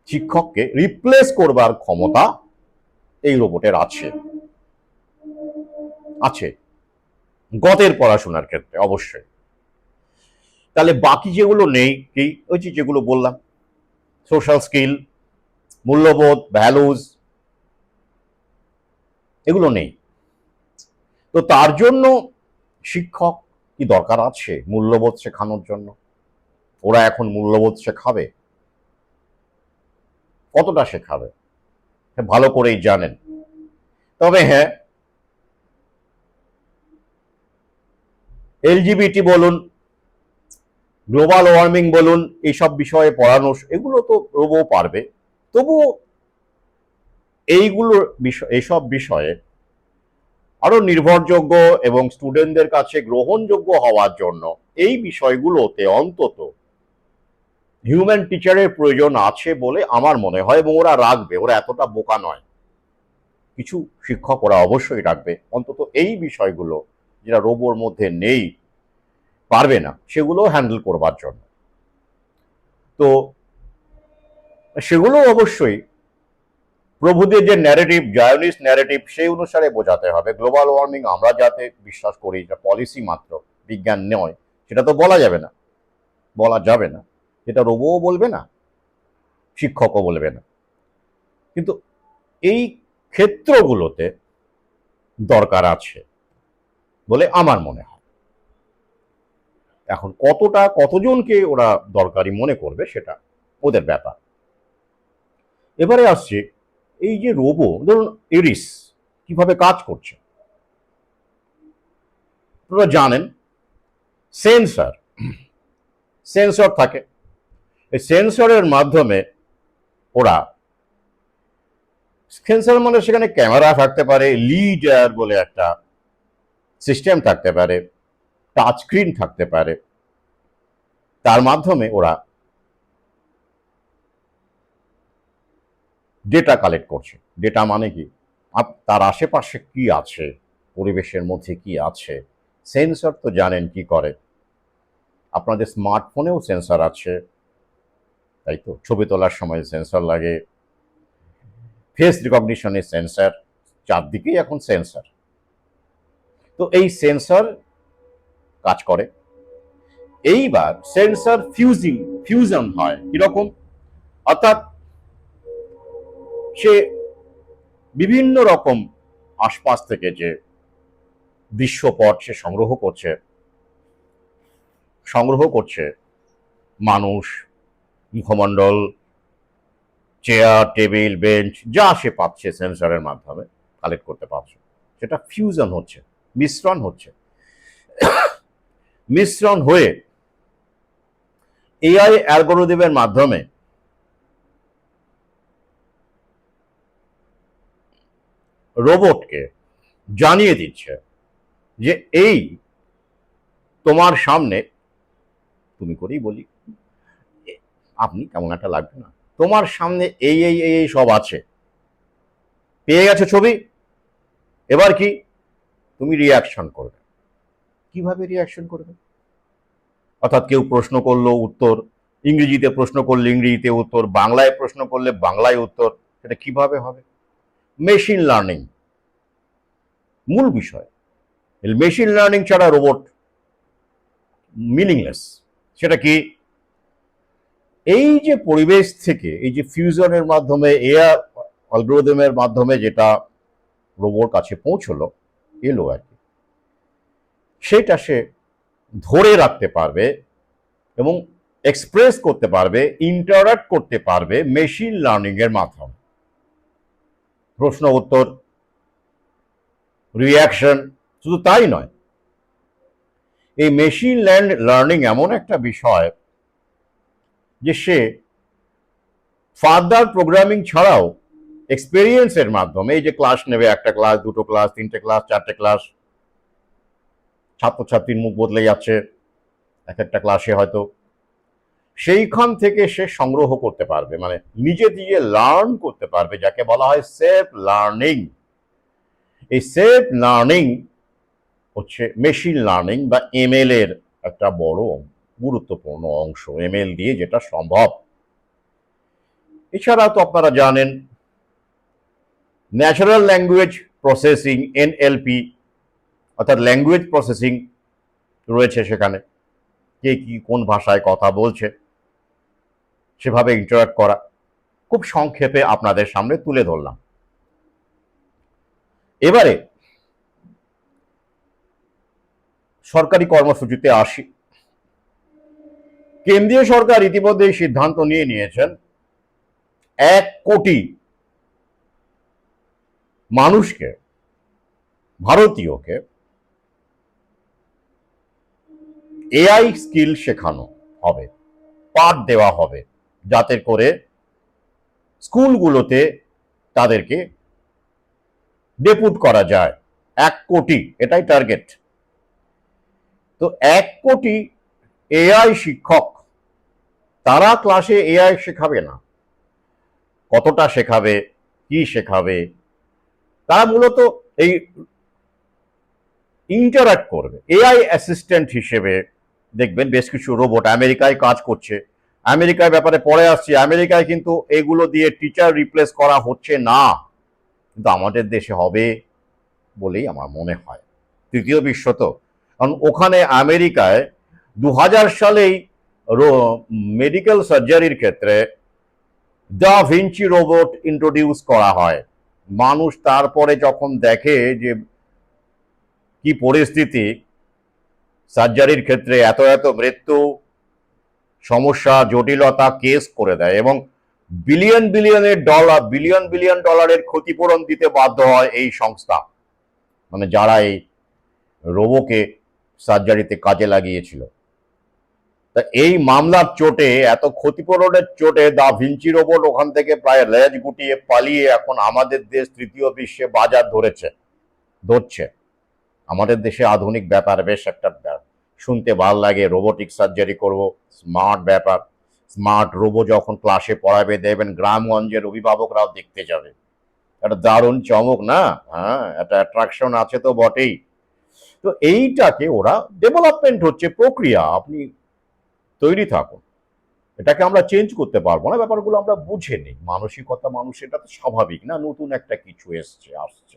শিক্ষককে রিপ্লেস করবার ক্ষমতা এই রোবটের আছে। আছে গতের পড়াশোনার ক্ষেত্রে অবশ্যই। তাহলে বাকি যেগুলো নেই, কি ওই যেগুলো বললাম, সোশ্যাল স্কিল, মূল্যবোধ, ভ্যালুজ, এগুলো নেই। তো তার জন্য শিক্ষক কি দরকার আছে মূল্যবোধ শেখানোর জন্য? ওরা এখন মূল্যবোধ শেখাবে? কতটা শেখাবে ভালো করেই জানেন। তবে হ্যাঁ, এলজিবিটি বলুন, গ্লোবাল ওয়ার্মিং বলুন, এইসব বিষয়ে পড়ানো, এগুলো তো রোবো পারবে। তবুও এইসব বিষয়ে আরো নির্ভরযোগ্য এবং স্টুডেন্টদের কাছে গ্রহণযোগ্য হওয়ার জন্য এই বিষয়গুলোতে অন্তত হিউম্যান টিচারের প্রয়োজন আছে বলে আমার মনে হয়, এবং ওরা রাখবে, ওরা এতটা বোকা নয়। কিছু শিক্ষক ওরা অবশ্যই রাখবে, অন্তত এই বিষয়গুলো যেটা রোবোর মধ্যে নেই, পারবে না, সেগুলো হ্যান্ডেল করবার জন্য। তো সেগুলো অবশ্যই প্রভুদের যে ন্যারেটিভ, জায়নিস্ট ন্যারেটিভ, সেই অনুসারে বোঝাতে হবে। গ্লোবাল ওয়ার্মিং আমরা যাতে বিশ্বাস করি, এটা পলিসি মাত্র, বিজ্ঞান নয়, সেটা তো বলা যাবে না, বলা যাবে না, এটা রোবও বলবে না, শিক্ষকও বলবে না। কিন্তু এই ক্ষেত্রগুলোতে দরকার আছে বলে আমার মনে হয়। এখন কতজনকে ওরা দরকারি মনে করবে সেটা ওদের ব্যাপার। এবারে আসছে এই যে রোবো, ধরুন ইরিস কিভাবে কাজ করছে। আপনারা জানেন সেন্সর সেন্সর থাকে, এই সেন্সরের মাধ্যমে ওরা, সেন্সর মানে সেখানে ক্যামেরা থাকতে পারে, লিডার বলে একটা সিস্টেম থাকতে পারে, টাচ স্ক্রিন থাকতে পারে, তার মাধ্যমে ওরা ডেটা কালেক্ট করছে। ডেটা মানে কি, তার আশেপাশে কি আছে, পরিবেশের মধ্যে কি আছে। সেন্সর তো জানেন কি করে, আপনাদের স্মার্টফোনেও সেন্সর আছে, তাই তো? ছবি তোলার সময় সেন্সর লাগে, ফেস রিকগনিশনের সেন্সর, চারদিকেই এখন সেন্সর। তো এই সেন্সর কাজ করে। এইবার সেন্সর ফিউজন হয় কিরকম, অর্থাৎ সে বিভিন্ন রকম আশপাশ থেকে যে দৃশ্যপট সে সংগ্রহ করছে, মানুষ, মুখমণ্ডল, চেয়ার, টেবিল, বেঞ্চ, যা সে পাচ্ছে সেন্সরের মাধ্যমে কালেক্ট করতে পারছে, সেটা ফিউজন হচ্ছে, মিশ্রণ হয়ে এআই অ্যালগোরিদমের মাধ্যমে রোবটকে জানিয়ে দিচ্ছে যে এই তোমার সামনে, তুমি করেই বলি, আপনি কেমন একটা লাগবে না, তোমার সামনে এই সব আছে, পেয়ে গেছো ছবি, এবার কি তুমি রিয়াকশন করবে। কিভাবে রিয়াকশন করবে? অর্থাৎ কেউ প্রশ্ন করলো উত্তর, ইংরেজিতে প্রশ্ন করলে ইংরেজিতে উত্তর, বাংলায় প্রশ্ন করলে বাংলায় উত্তর, সেটা কিভাবে হবে? মেশিন লার্নিং মূল বিষয়। মেশিন লার্নিং ছাড়া রোবট মিনিংলেস। সেটা কি? এই যে পরিবেশ থেকে, এই যে ফিউশনের মাধ্যমে, এআই অ্যালগরিদমের মাধ্যমে যেটা রোবট কাছে পৌঁছলো, এলো আর কি, সেটা সে ধরে রাখতে পারবে এবং এক্সপ্রেস করতে পারবে, ইন্টারাক্ট করতে পারবে মেশিন লার্নিং এর মাধ্যমে। প্রশ্ন উত্তর, রিয়াকশন, শুধু তাই নয়, এই মেশিন লার্নিং এমন একটা বিষয় যে সে ফার্দার প্রোগ্রামিং ছাড়াও এক্সপেরিয়েন্সের মাধ্যমে, এই যে ক্লাস নেবে, একটা ক্লাস, দুটো ক্লাস, তিনটে ক্লাস, চারটে ক্লাস, ছাত্রছাত্রীর মুখ বদলে যাচ্ছে এক একটা ক্লাসে হয়তো, সেইখান থেকে সে সংগ্রহ করতে পারবে, মানে নিজে দিয়ে লার্ন করতে পারবে, যাকে বলা হয় সেলফ লার্নিং। এই সেলফ লার্নিং হচ্ছে মেশিন লার্নিং বা এমএল এর একটা বড় গুরুত্বপূর্ণ অংশ, এমএল দিয়ে যেটা সম্ভব। এছাড়া তো আপনারা জানেন ন্যাচারাল ল্যাঙ্গুয়েজ প্রসেসিং, এনএলপি, অর্থাৎ ল্যাঙ্গুয়েজ প্রসেসিং রয়েছে সেখানে, কে কি কোন ভাষায় কথা বলছে সেভাবে ইন্টারাক্ট করা। খুব সংক্ষেপে আপনাদের সামনে তুলে ধরলাম। এবারে সরকারি কর্মসূচিতে আসি। কেন্দ্রীয় সরকার ইতিমধ্যেই সিদ্ধান্ত নিয়েছেন 1 কোটি মানুষকে, ভারতীয়কে এআই স্কিল শেখানো হবে, পাঠ দেওয়া হবে, যাতে করে স্কুলগুলোতে তাদেরকে ডেপুট করা যায়। 1 কোটি, এটাই টার্গেট। তো 1 কোটি এআই শিক্ষক, তারা ক্লাসে এআই শেখাবে না। কতটা শেখাবে, কি শেখাবে, তারা মূলত এই ইন্টারাক্ট করবে এআই অ্যাসিস্ট্যান্ট হিসেবে। দেখবেন বেশ কিছু রোবট আমেরিকায় কাজ করছে, আমেরিকার ব্যাপারে পরে আসছে, আমেরিকায় কিন্তু এগুলো দিয়ে টিচার রিপ্লেস করা হচ্ছে না, কিন্তু আমাদের দেশে হবে বলেই আমার মনে হয়। তৃতীয় বিশ্ব তো, কারণ ওখানে আমেরিকায় 2000 সালেই মেডিকেল সার্জারির ক্ষেত্রে দা ভিঞ্চি রোবট ইন্ট্রোডিউস করা হয়। মানুষ তারপরে যখন দেখে যে কি পরিস্থিতি, সার্জারির ক্ষেত্রে এত এত মৃত্যু, সমস্যা, জটিলতা, কেস করে দেয় এবং বিলিয়ন বিলিয়ন ডলারের ক্ষতিপূরণ দিতে বাধ্য হয় এই সংস্থা, মানে যারা এই রোবোকে সার্জারিতে কাজে লাগিয়েছিল। তা এই মামলার চোটে, এত ক্ষতিপূরণের চোটে দা ভিঞ্চি রোবট ওখান থেকে প্রায় লেজ গুটিয়ে পালিয়ে এখন আমাদের দেশ তৃতীয় বিশ্বে বাজার ধরছে। আমাদের দেশে আধুনিক ব্যাপার, বেশ একটা শুনতে ভালো লাগে, রোবোটিক সার্জারি করব, স্মার্ট ব্যাপার, স্মার্ট রোবো যখন ক্লাসে পড়াবে দেখবেন গ্রামগঞ্জের অভিভাবকরাও দেখতে যাবে। একটা দারুণ চমক না? হ্যাঁ, একটা অ্যাট্রাকশন আছে তো বটেই। তো এইটাকে ওরা, ডেভেলপমেন্ট হচ্ছে, প্রক্রিয়া, আপনি তৈরি থাকুন, এটাকে আমরা চেঞ্জ করতে পারবো না, ব্যাপারগুলো আমরা বুঝে নিই। মানসিকতা মানুষ, এটা তো স্বাভাবিক না, নতুন একটা কিছু আসছে,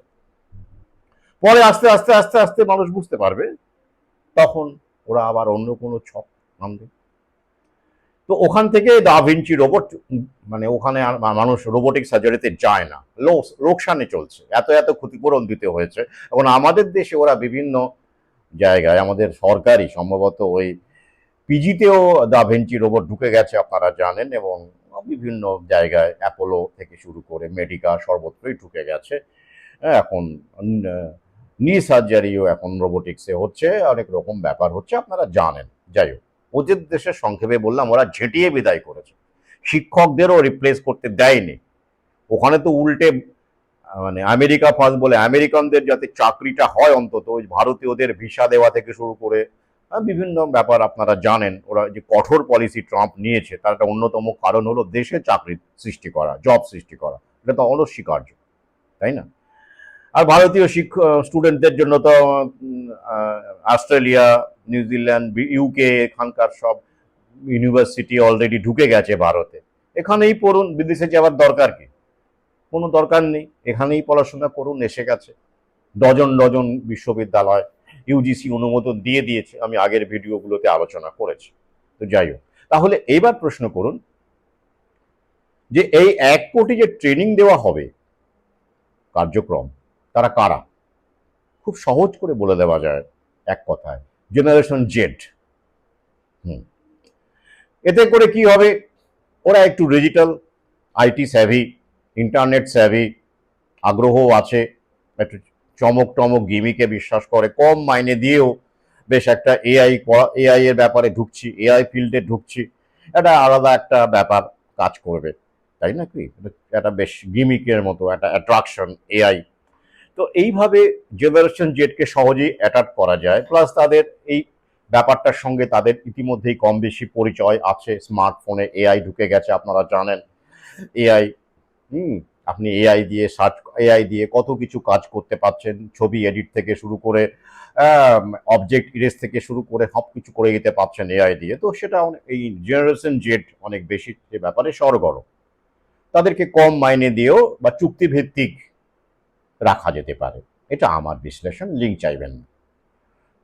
পরে আস্তে আস্তে আস্তে আস্তে মানুষ বুঝতে পারবে, তখন ওরা আবার অন্য কোনো ছক আনবে। তো ওখান থেকে দা ভিঞ্চি রোবট, মানে ওখানে আর মানুষ রোবোটিক সার্জারিতে যায় না, লোকসানে চলছে, এত এত ক্ষতিপূরণ দিতে হয়েছে। এখন আমাদের দেশে ওরা বিভিন্ন জায়গায়, আমাদের সরকারি সম্ভবত ওই পিজিতেও দা ভিঞ্চি রোবট ঢুকে গেছে আপনারা জানেন, এবং বিভিন্ন জায়গায় অ্যাপোলো থেকে শুরু করে মেডিকা সর্বত্রই ঢুকে গেছে। এখন নি সার্জারিও এখন রোবোটিক্সে হচ্ছে, অনেক রকম ব্যাপার হচ্ছে, আপনারা জানেন। যাই হোক, ওদের দেশের সংক্ষেপে বললাম, ওরা ঝেঁটিয়ে বিদায় করেছে, শিক্ষকদেরও রিপ্লেস করতে দেয়নি। ওখানে তো উল্টে মানে আমেরিকা ফার্স্ট বলে, আমেরিকানদের যাতে চাকরিটা হয় অন্তত, ওই ভারতীয়দের ভিসা দেওয়া থেকে শুরু করে বিভিন্ন ব্যাপার আপনারা জানেন। ওরা যে কঠোর পলিসি ট্রাম্প নিয়েছে তার একটা অন্যতম কারণ হলো দেশে চাকরি সৃষ্টি করা, জব সৃষ্টি করা। এটা তো অনস্বীকার্য, তাই না? আর ভারতীয় স্টুডেন্টদের জন্য তো অস্ট্রেলিয়া, নিউজিল্যান্ড, ইউকে এখানকার সব ইউনিভার্সিটি অলরেডি ঢুকে গেছে ভারতে। এখানেই পড়ুন, বিদেশে যাওয়ার দরকার কি? কোনো দরকার নেই, এখানেই পড়াশোনা করুন, এসে গেছে। ডজন ডজন বিশ্ববিদ্যালয় ইউজিসি অনুমোদন দিয়ে দিয়েছে, আমি আগের ভিডিওগুলোতে আলোচনা করেছি। তো যাই হোক, তাহলে এইবার প্রশ্ন করুন যে এই 1 কোটি যে ট্রেনিং দেওয়া হবে কার্যক্রম, তারা কারা? খুব সহজ করে বলে দেওয়া যায় এক কথায়, জেনারেশন জেড। এতে করে কি হবে? ওরা একটু ডিজিটাল, আইটি স্যাভি, ইন্টারনেট স্যাভি, আগ্রহ আছে, একটু চমক টমক গিমিকে বিশ্বাস করে, কম মাইনে দিয়েও বেশ একটা এআই এর ব্যাপারে ঢুকছি, এআই ফিল্ডে ঢুকছি, এটা আলাদা একটা ব্যাপার কাজ করবে, তাই না? কি এটা বেশ গিমিকের মতো একটা অ্যাট্রাকশন এআই। তো এইভাবে জেনারেশন জেডকে সহজেই অ্যাট্রাক্ট করা যায়। প্লাস তাদের এই ব্যাপারটার সঙ্গে তাদের ইতিমধ্যেই কম বেশি পরিচয় আছে। স্মার্টফোনে এআই ঢুকে গেছে, আপনারা জানেন। এআই, হুম, আপনি এআই দিয়ে কত কিছু কাজ করতে পারছেন, ছবি এডিট থেকে শুরু করে অবজেক্ট ইরেজ থেকে শুরু করে সব কিছু করে দিতে পারছেন এআই দিয়ে। তো সেটা এই জেনারেশন জেড অনেক বেশি যে ব্যাপারে সরগরম। তাদেরকে কম মাইনে দিয়েও বা চুক্তিভিত্তিক রাখা যেতে পারে, এটা আমার বিশ্লেষণ। লিঙ্ক চাইবেন না।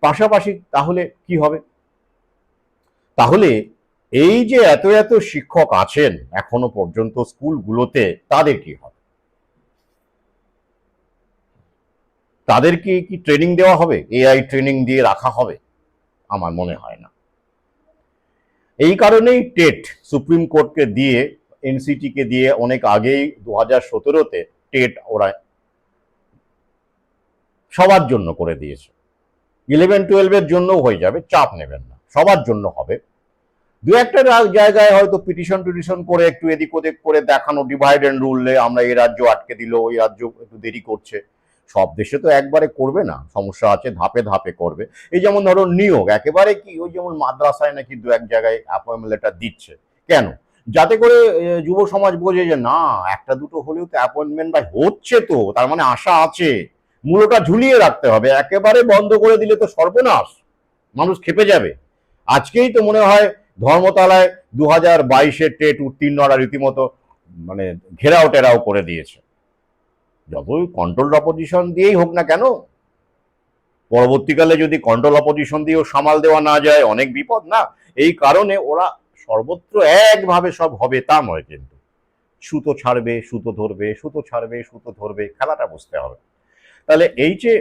পাশাপাশি তাহলে কি হবে? তাহলে এই যে এত এত শিক্ষক আছেন এখনো পর্যন্ত স্কুলগুলোতে, তাদের কি হবে? তাদেরকে কি ট্রেনিং দেওয়া হবে? এআই ট্রেনিং দিয়ে রাখা হবে? আমার মনে হয় না। এই কারণেই টেট সুপ্রিম কোর্টকে দিয়ে, এনসিটিকে দিয়ে অনেক আগেই 2017-তে টেট ওরা সবার জন্য করে দিয়েছে। 11-12-এর জন্যও হয়ে যাবে, চাপ নেবেন না, সবার জন্য হবে। দু একটা জায়গায় হয়তো পিটিশন করে একটু এদিক ওদিক করে দেখানো, ডিভাইড অ্যান্ড রুলে আমরা এই রাজ্য আটকে দিল, ওই রাজ্য একটু দেরি করছে। সব দেশে তো একবারে করবে না, সমস্যা আছে, ধাপে ধাপে করবে। এই যেমন ধরো নিয়োগ, একেবারে কি ওই যেমন মাদ্রাসায় নাকি 2-1 জায়গায় অ্যাপয়েন্টমেন্ট লেটার দিচ্ছে, কেন? যাতে করে যুব সমাজ বোঝে যে না, একটা দুটো হলেও তো অ্যাপয়েন্টমেন্ট বা হচ্ছে, তো তার মানে আশা আছে। মূলটা ঝুলিয়ে রাখতে হবে, একেবারে বন্ধ করে দিলে তো সর্বনাশ, মানুষ খেপে যাবে। আজকেই তো মনে হয় ধর্মতলায় 2022-এর টেট উত্তীর্ণরা রীতিমতো মানে ঘেরাও টেরাও করে দিয়েছে। যতই কন্ট্রোল অপোজিশন দিয়েই হোক না কেন, পরবর্তীকালে যদি কন্ট্রোল অপোজিশন দিয়েও সামাল দেওয়া না যায়, অনেক বিপদ না? এই কারণে ওরা সর্বত্র একভাবে সব হবে তা নয়, কিন্তু সুতো ছাড়বে, সুতো ধরবে, সুতো ছাড়বে, সুতো ধরবে, খেলাটা বুঝতে হবে। তাহলে এই যে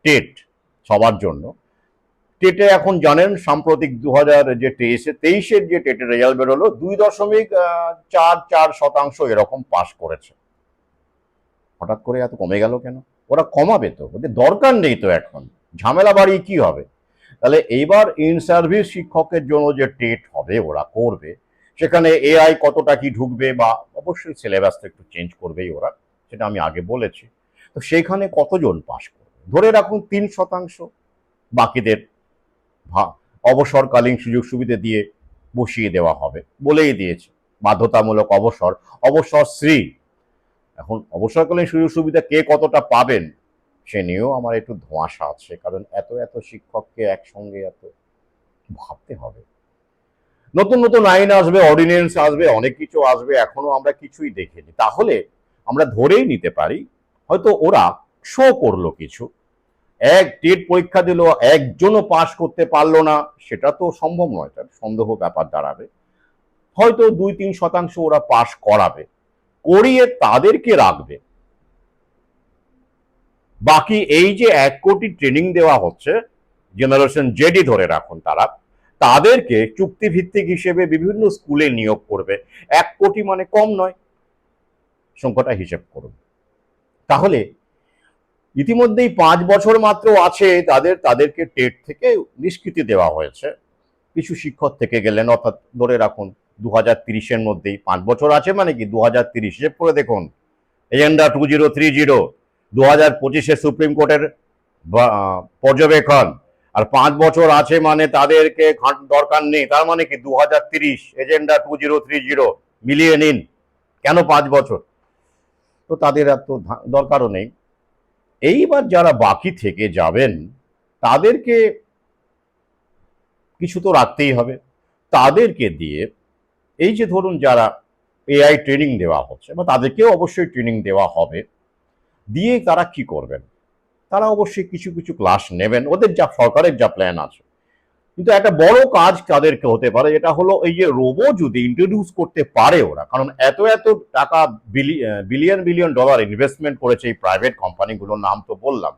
টেট সবার জন্য, টেটে এখন জানেন সাম্প্রতিক 2023-এর যে টেটের রেজাল্ট বেরোলো, 2.44% এরকম পাস করেছে। হঠাৎ করে এত কমে গেল কেন? ওরা কমাবে তো, ওদের দরকার নেই তো, এখন ঝামেলা বাড়িয়ে কি হবে? তাহলে এইবার ইন সার্ভিস শিক্ষকের জন্য যে টেট হবে ওরা করবে, সেখানে এআই কতটা কি ঢুকবে, বা অবশ্যই সিলেবাসটা একটু চেঞ্জ করবেই ওরা, সেটা আমি আগে বলেছি। তো সেইখানে কতজন পাস করবে? ধরে রাখুন 3%, বাকিদের অবসরকালীন সুযোগ সুবিধা দিয়ে বসিয়ে দেওয়া হবে, বলেই দিয়েছে বাধ্যতামূলক অবসরশ্রী। এখন অবসরকালীন সুযোগ সুবিধা কে কতটা পাবেন সে নিয়েও আমার একটু ধোঁয়াশা আছে, কারণ এত এত শিক্ষককে একসঙ্গে এত ভাবতে হবে। নতুন নতুন আইন আসবে, অর্ডিন্যান্স আসবে, অনেক কিছু আসবে, এখনো আমরা কিছুই দেখিনি। তাহলে আমরা ধরেই নিতে পারি হয়তো ওরা শো করলো কিছু, টেট পরীক্ষা দিল, একজনও পাশ করতে পারলো না, সেটা তো সম্ভব নয়, তার সন্দেহ ব্যাপার দাঁড়াবে। হয়তো 2-3% ওরা পাশ করাবে, করিয়ে তাদেরকে রাখবে। বাকি এই যে 1 কোটি ট্রেনিং দেওয়া হচ্ছে, জেনারেশন জেডি ধরে রাখুন, তাদেরকে চুক্তিভিত্তিক হিসেবে বিভিন্ন স্কুলে নিয়োগ করবে। 1 কোটি মানে কম নয়, সংখ্যাটা হিসেব করুন। তাহলে ইতিমধ্যেই 5 বছর মাত্র আছে তাদেরকে টেট থেকে নিষ্কৃতি দেওয়া হয়েছে। কিছু শিক্ষক থেকে গেলেন, অর্থাৎ ধরে রাখুন 2030-এর মধ্যেই 5 বছর আছে, মানে কি 2030 হিসেব করে দেখুন। এজেন্ডা 2030, 2025-এ সুপ্রিম কোর্টের পর্যবেক্ষণ, আর 5 বছর আছে মানে তাদেরকে দরকার নেই, তার মানে কি 2030 এজেন্ডা 2030 মিলিয়ে নিন, কেন 5 বছর? তো তাদের এত দরকারও নেই। এইবার যারা বাকি থেকে যাবেন তাদেরকে কিছু তো রাখতেই হবে, তাদেরকে দিয়ে এই যে ধরুন যারা এআই ট্রেনিং দেওয়া হচ্ছে বা তাদেরকেও অবশ্যই ট্রেনিং দেওয়া হবে, দিয়ে তারা কি করবেন? তারা অবশ্যই কিছু কিছু ক্লাস নেবেন, ওদের যা সরকারের যা প্ল্যান আছে। কিন্তু একটা বড় কাজ তাদেরকে হতে পারে, যেটা হলো এই যে রোবো যদি ইন্ট্রোডিউস করতে পারে ওরা, কারণ এত এত টাকা বিলিয়ন বিলিয়ন ডলার ইনভেস্টমেন্ট করেছে এই প্রাইভেট কোম্পানিগুলোর নাম তো বললাম,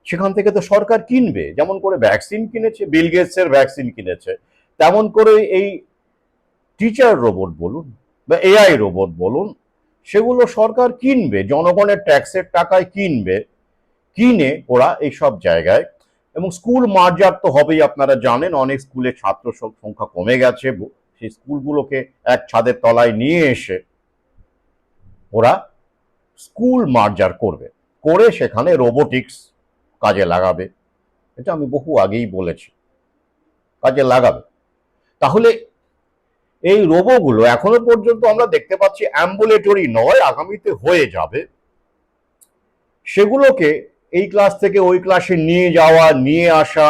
সেখান থেকে তো সরকার কিনবে। যেমন করে ভ্যাকসিন কিনেছে, বিল গেটসের ভ্যাকসিন কিনেছে, তেমন করে এই টিচার রোবট বলুন বা এআই রোবট বলুন, সেগুলো সরকার কিনবে, জনগণের ট্যাক্সের টাকায় কিনবে, কিনে ওরা এইসব জায়গায়। এবং স্কুল মার্জার তো হবেই, আপনারা জানেন অনেক স্কুলে ছাত্র সংখ্যা কমে গেছে, সেই স্কুলগুলোকে এক ছাদের তলায় নিয়ে এসে ওরা স্কুল মার্জার করবে, করে সেখানে রোবোটিক্স কাজে লাগাবে। এটা আমি বহু আগেই বলেছি, কাজে লাগাবে। তাহলে এই রোবোগুলো এখনো পর্যন্ত আমরা দেখতে পাচ্ছি অ্যাম্বুলেটরি নয়, আগামীতে হয়ে যাবে। সেগুলোকে এই ক্লাস থেকে ওই ক্লাসে নিয়ে যাওয়া, নিয়ে আসা,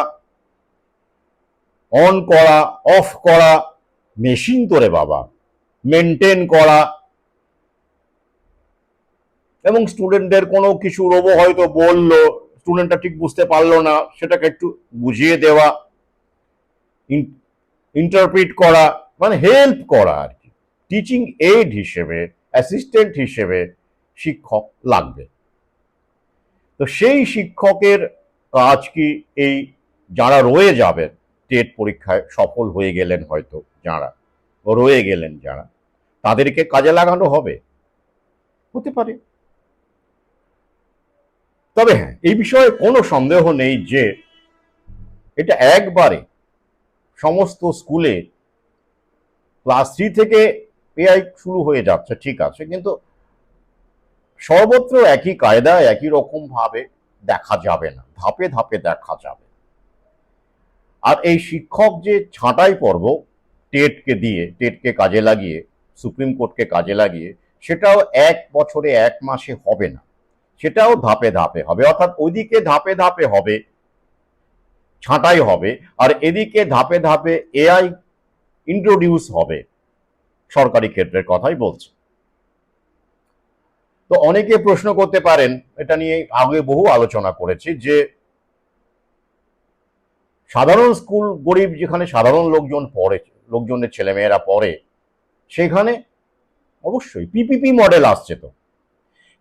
অন করা, অফ করা, মেশিন তোরে বাবা, মেনটেন করা, এবং স্টুডেন্টদের কোনো কিছু রোবো হয়তো বললো, স্টুডেন্টটা ঠিক বুঝতে পারলো না, সেটাকে একটু বুঝিয়ে দেওয়া, ইন্টারপ্রিট করা, মানে হেল্প করা আর কি। টিচিং এইড হিসেবে, অ্যাসিস্ট্যান্ট হিসেবে শিক্ষক লাগবে। তো সেই শিক্ষকের কাজ কি এই যারা রয়ে যাবেন টেট পরীক্ষায় সফল হয়ে গেলেন, হয়তো যারা রয়ে গেলেন যারা, তাদেরকে কাজে লাগানো হবে, হতে পারে। তবে হ্যাঁ, এই বিষয়ে কোনো সন্দেহ নেই যে এটা একবারে সমস্ত স্কুলে ক্লাস 3 থেকে এআই শুরু হয়ে যাচ্ছে, ঠিক আছে, কিন্তু সর্বত্র একই কায়দায় একই রকম ভাবে দেখা যাবে না, ধাপে ধাপে দেখা যাবে। আর এই শিক্ষক যে ছাঁটাই পর্ব টেটকে দিয়ে, টেটকে কাজে লাগিয়ে, সুপ্রিম কোর্টকে কাজে লাগিয়ে, সেটাও 1 বছরে 1 মাসে হবে না, সেটাও ধাপে ধাপে হবে। অর্থাৎ ওইদিকে ধাপে ধাপে হবে, ছাঁটাই হবে, আর এদিকে ধাপে ধাপে এআই ইন্ট্রোডিউস হবে, সরকারি ক্ষেত্রের কথাই বলছি। তো অনেকে প্রশ্ন করতে পারেন, এটা নিয়ে আগে বহু আলোচনা করেছি, যে সাধারণ স্কুল, গরিব যেখানে সাধারণ লোকজন পড়ে, লোকজনের ছেলেমেয়েরা পড়ে, সেখানে অবশ্যই পিপিপি মডেল আসছে। তো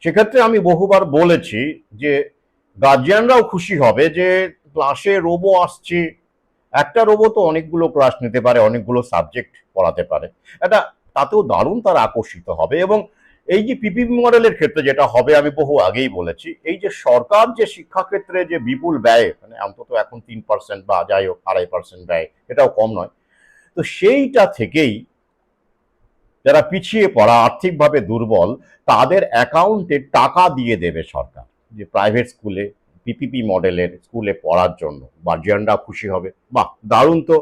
সেক্ষেত্রে আমি বহুবার বলেছি যে গার্জিয়ানরাও খুশি হবে যে ক্লাসে রোবো আসছে, একটা রোবো তো অনেকগুলো ক্লাস নিতে পারে, অনেকগুলো সাবজেক্ট পড়াতে পারে, এটা তাতেও দারুণ তারা আকর্ষিত হবে। এবং এই যে পিপিপি মডেলের ক্ষেত্রে যেটা হবে, আমি বহু আগেই বলেছি, এই যে সরকার যে শিক্ষাক্ষেত্রে যে বিপুল ব্যয়, মানে অন্তত এখন 3% বা যাই হোক 2.5% ব্যয়, এটাও কম নয়, তো সেইটা থেকেই যারা পিছিয়ে পড়া, আর্থিকভাবে দুর্বল, তাদের অ্যাকাউন্টে টাকা দিয়ে দেবে সরকার, যে প্রাইভেট স্কুলে পিপিপি মডেলের স্কুলে পড়ার জন্য। গার্জিয়ানরা খুশি হবে, বাহ দারুণ তো।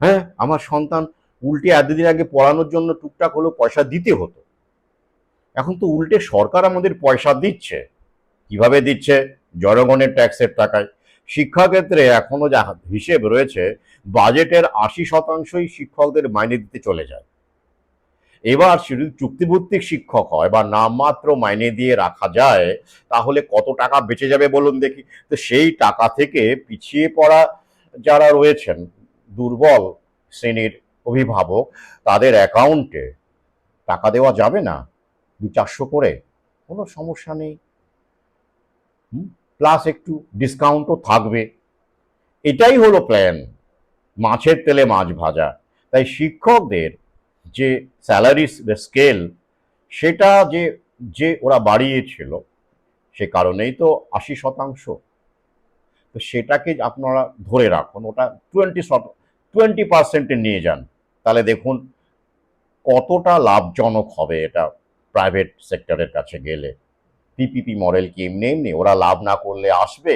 হ্যাঁ, আমার সন্তান, উল্টে এতদিন আগে পড়ানোর জন্য টুকটাক হলেও পয়সা দিতে হতো, এখন তো উল্টে সরকার আমাদের পয়সা দিচ্ছে। কিভাবে দিচ্ছে? জনগণের ট্যাক্সের টাকায়। শিক্ষাক্ষেত্রে এখনো যা হিসেব রয়েছে, বাজেটের 80%ই শিক্ষকদের মাইনে দিতে চলে যায়। এবার যদি চুক্তিভিত্তিক শিক্ষক হয় বা নামমাত্র মাইনে দিয়ে রাখা যায়, তাহলে কত টাকা বেঁচে যাবে বলুন দেখি। তো সেই টাকা থেকে পিছিয়ে পড়া যারা রয়েছেন, দুর্বল শ্রেণীর অভিভাবক, তাদের অ্যাকাউন্টে টাকা দেওয়া যাবে না 200-400 করে, কোনো সমস্যা নেই, প্লাস একটু ডিসকাউন্টও থাকবে। এটাই হলো প্ল্যান, মাছের তেলে মাছ ভাজা। তাই শিক্ষকদের যে স্যালারি স্কেল, সেটা যে যে ওরা বাড়িয়েছিল, সে কারণেই তো 80%। তো সেটাকে আপনারা ধরে রাখুন, ওটা 20% নিয়ে যান, তাহলে দেখুন কতটা লাভজনক হবে এটা প্রাইভেট সেক্টরের কাছে গেলে। পিপিপি মডেল কি এমনি এমনি ওরা লাভ না করলে আসবে?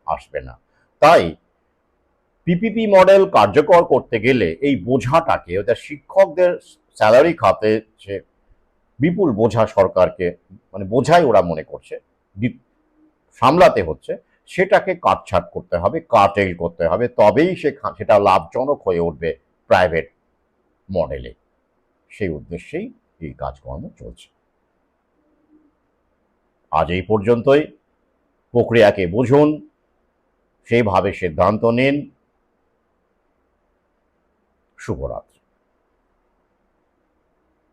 আসবে না। তাই পিপিপি মডেল কার্যকর করতে গেলে এই বোঝাটাকে অর্থাৎ শিক্ষকদের স্যালারি খাতে যে বিপুল বোঝা সরকারকে মানে বোঝাই ওরা মনে করছে সামলাতে হচ্ছে, সেটাকে কাটছাট করতে হবে, কাটেল করতে হবে, তবেই সেটা লাভজনক হয়ে উঠবে প্রাইভেট মডেলে। সেই উদ্দেশ্যেই এই কাজকর্ম চলছে। আজ এই পর্যন্তই। প্রক্রিয়াকে বুঝুন, সেইভাবে সিদ্ধান্ত নিন। শুভরাত্রি।